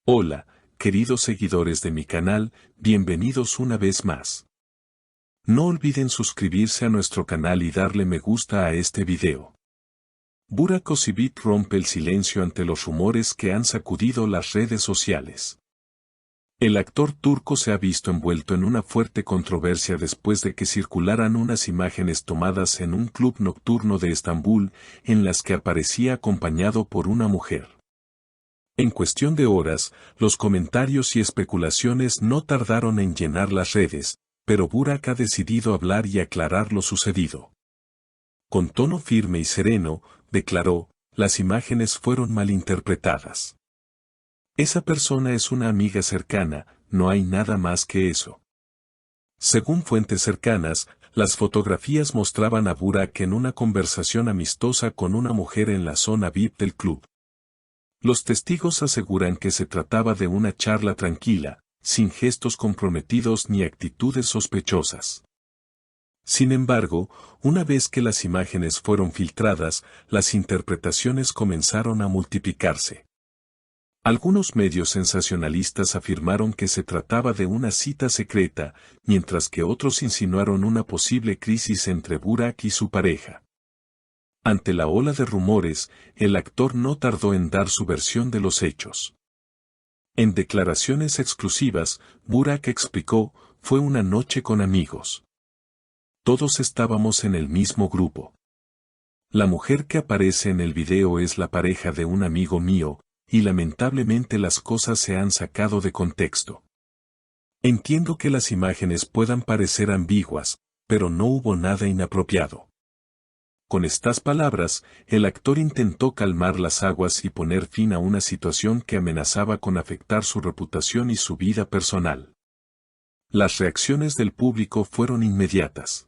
Hola, queridos seguidores de mi canal, bienvenidos una vez más. No olviden suscribirse a nuestro canal y darle me gusta a este video. Burak Özçivit rompe el silencio ante los rumores que han sacudido las redes sociales. El actor turco se ha visto envuelto en una fuerte controversia después de que circularan unas imágenes tomadas en un club nocturno de Estambul, en las que aparecía acompañado por una mujer. En cuestión de horas, los comentarios y especulaciones no tardaron en llenar las redes, pero Burak ha decidido hablar y aclarar lo sucedido. Con tono firme y sereno, declaró, las imágenes fueron malinterpretadas. Esa persona es una amiga cercana, no hay nada más que eso. Según fuentes cercanas, las fotografías mostraban a Burak en una conversación amistosa con una mujer en la zona VIP del club. Los testigos aseguran que se trataba de una charla tranquila, sin gestos comprometidos ni actitudes sospechosas. Sin embargo, una vez que las imágenes fueron filtradas, las interpretaciones comenzaron a multiplicarse. Algunos medios sensacionalistas afirmaron que se trataba de una cita secreta, mientras que otros insinuaron una posible crisis entre Burak y su pareja. Ante la ola de rumores, el actor no tardó en dar su versión de los hechos. En declaraciones exclusivas, Burak explicó, fue una noche con amigos. Todos estábamos en el mismo grupo. La mujer que aparece en el video es la pareja de un amigo mío, y lamentablemente las cosas se han sacado de contexto. Entiendo que las imágenes puedan parecer ambiguas, pero no hubo nada inapropiado. Con estas palabras, el actor intentó calmar las aguas y poner fin a una situación que amenazaba con afectar su reputación y su vida personal. Las reacciones del público fueron inmediatas.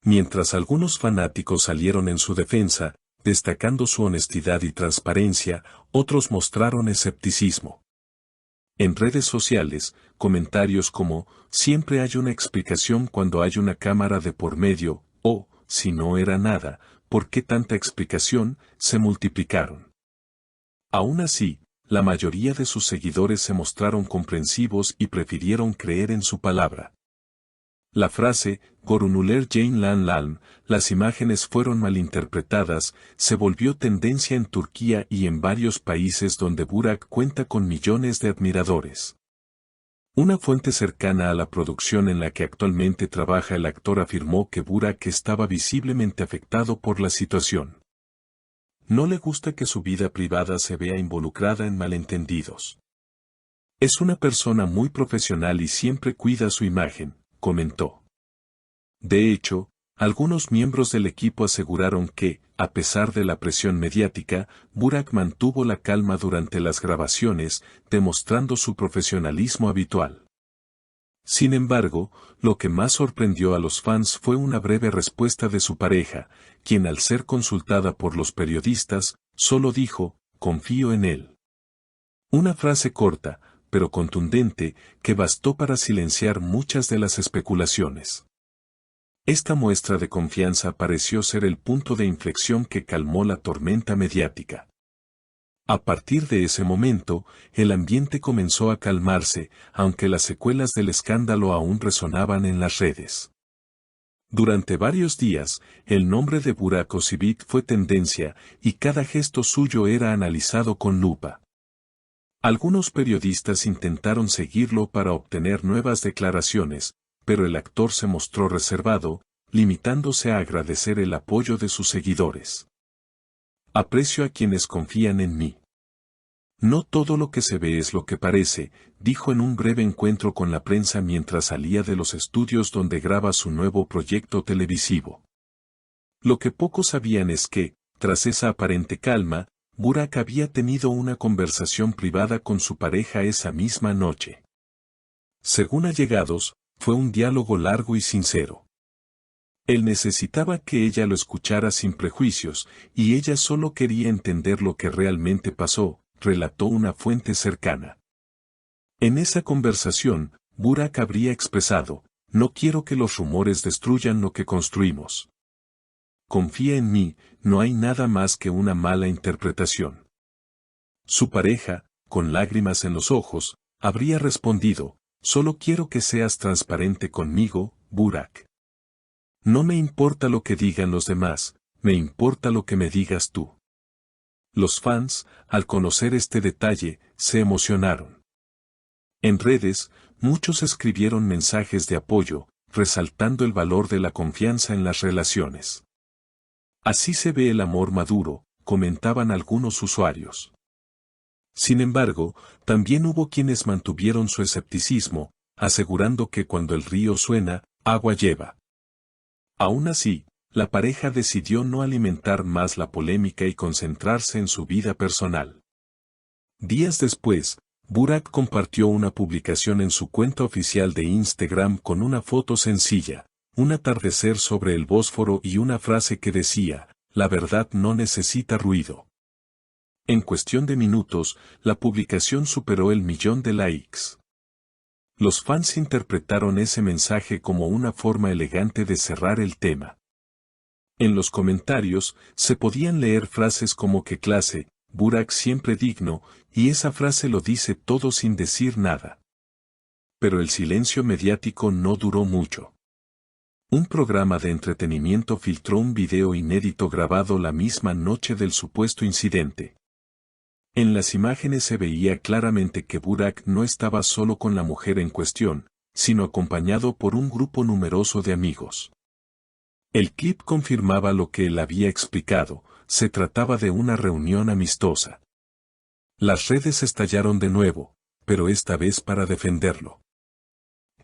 Mientras algunos fanáticos salieron en su defensa, destacando su honestidad y transparencia, otros mostraron escepticismo. En redes sociales, comentarios como, siempre hay una explicación cuando hay una cámara de por medio, o, si no era nada, ¿por qué tanta explicación?, se multiplicaron. Aún así, la mayoría de sus seguidores se mostraron comprensivos y prefirieron creer en su palabra. La frase, Görüntüler yayınlandı, las imágenes fueron malinterpretadas, se volvió tendencia en Turquía y en varios países donde Burak cuenta con millones de admiradores. Una fuente cercana a la producción en la que actualmente trabaja el actor afirmó que Burak estaba visiblemente afectado por la situación. No le gusta que su vida privada se vea involucrada en malentendidos. Es una persona muy profesional y siempre cuida su imagen, comentó. De hecho, algunos miembros del equipo aseguraron que, a pesar de la presión mediática, Burak mantuvo la calma durante las grabaciones, demostrando su profesionalismo habitual. Sin embargo, lo que más sorprendió a los fans fue una breve respuesta de su pareja, quien al ser consultada por los periodistas, solo dijo, confío en él. Una frase corta, pero contundente, que bastó para silenciar muchas de las especulaciones. Esta muestra de confianza pareció ser el punto de inflexión que calmó la tormenta mediática. A partir de ese momento, el ambiente comenzó a calmarse, aunque las secuelas del escándalo aún resonaban en las redes. Durante varios días, el nombre de Burak Özçivit fue tendencia, y cada gesto suyo era analizado con lupa. Algunos periodistas intentaron seguirlo para obtener nuevas declaraciones, pero el actor se mostró reservado, limitándose a agradecer el apoyo de sus seguidores. Aprecio a quienes confían en mí. No todo lo que se ve es lo que parece, dijo en un breve encuentro con la prensa mientras salía de los estudios donde graba su nuevo proyecto televisivo. Lo que pocos sabían es que, tras esa aparente calma, Burak había tenido una conversación privada con su pareja esa misma noche. Según allegados, fue un diálogo largo y sincero. Él necesitaba que ella lo escuchara sin prejuicios, y ella solo quería entender lo que realmente pasó, relató una fuente cercana. En esa conversación, Burak habría expresado, no quiero que los rumores destruyan lo que construimos. Confía en mí, no hay nada más que una mala interpretación. Su pareja, con lágrimas en los ojos, habría respondido: solo quiero que seas transparente conmigo, Burak. No me importa lo que digan los demás, me importa lo que me digas tú. Los fans, al conocer este detalle, se emocionaron. En redes, muchos escribieron mensajes de apoyo, resaltando el valor de la confianza en las relaciones. Así se ve el amor maduro, comentaban algunos usuarios. Sin embargo, también hubo quienes mantuvieron su escepticismo, asegurando que cuando el río suena, agua lleva. Aún así, la pareja decidió no alimentar más la polémica y concentrarse en su vida personal. Días después, Burak compartió una publicación en su cuenta oficial de Instagram con una foto sencilla, un atardecer sobre el Bósforo y una frase que decía: la verdad no necesita ruido. En cuestión de minutos, la publicación superó el 1.000.000 de likes. Los fans interpretaron ese mensaje como una forma elegante de cerrar el tema. En los comentarios, se podían leer frases como "qué clase, Burak siempre digno", y esa frase lo dice todo sin decir nada. Pero el silencio mediático no duró mucho. Un programa de entretenimiento filtró un video inédito grabado la misma noche del supuesto incidente. En las imágenes se veía claramente que Burak no estaba solo con la mujer en cuestión, sino acompañado por un grupo numeroso de amigos. El clip confirmaba lo que él había explicado: se trataba de una reunión amistosa. Las redes estallaron de nuevo, pero esta vez para defenderlo.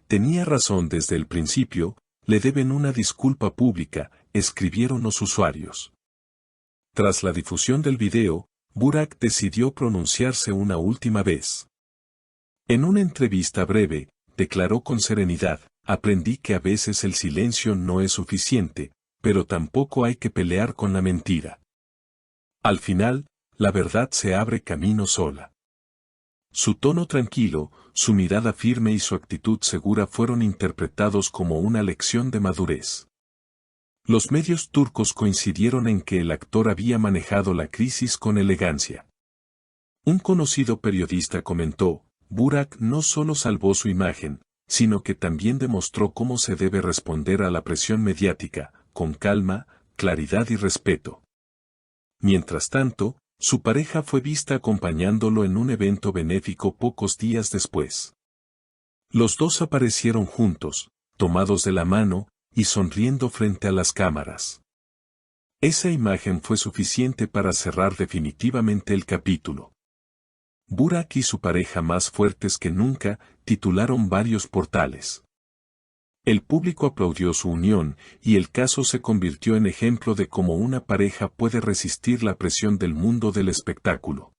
Tenía razón desde el principio, le deben una disculpa pública, escribieron los usuarios. Tras la difusión del video, Burak decidió pronunciarse una última vez. En una entrevista breve, declaró con serenidad: aprendí que a veces el silencio no es suficiente, pero tampoco hay que pelear con la mentira. Al final, la verdad se abre camino sola. Su tono tranquilo, su mirada firme y su actitud segura fueron interpretados como una lección de madurez. Los medios turcos coincidieron en que el actor había manejado la crisis con elegancia. Un conocido periodista comentó: Burak no solo salvó su imagen, sino que también demostró cómo se debe responder a la presión mediática, con calma, claridad y respeto. Mientras tanto, su pareja fue vista acompañándolo en un evento benéfico pocos días después. Los dos aparecieron juntos, tomados de la mano, y sonriendo frente a las cámaras. Esa imagen fue suficiente para cerrar definitivamente el capítulo. Burak y su pareja más fuertes que nunca, titularon varios portales. El público aplaudió su unión, y el caso se convirtió en ejemplo de cómo una pareja puede resistir la presión del mundo del espectáculo.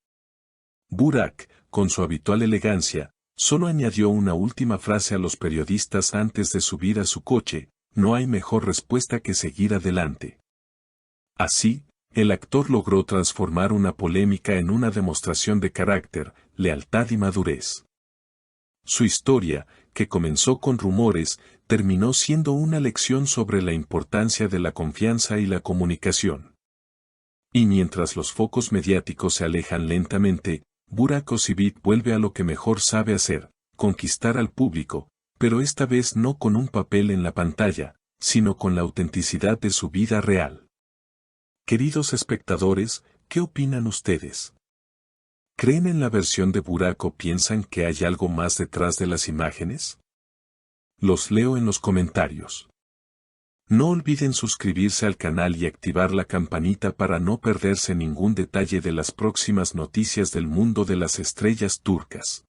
Burak, con su habitual elegancia, solo añadió una última frase a los periodistas antes de subir a su coche: no hay mejor respuesta que seguir adelante. Así, el actor logró transformar una polémica en una demostración de carácter, lealtad y madurez. Su historia, que comenzó con rumores, terminó siendo una lección sobre la importancia de la confianza y la comunicación. Y mientras los focos mediáticos se alejan lentamente, Burak Özçivit vuelve a lo que mejor sabe hacer: conquistar al público, pero esta vez no con un papel en la pantalla, sino con la autenticidad de su vida real. Queridos espectadores, ¿qué opinan ustedes? ¿Creen en la versión de Burak o piensan que hay algo más detrás de las imágenes? Los leo en los comentarios. No olviden suscribirse al canal y activar la campanita para no perderse ningún detalle de las próximas noticias del mundo de las estrellas turcas.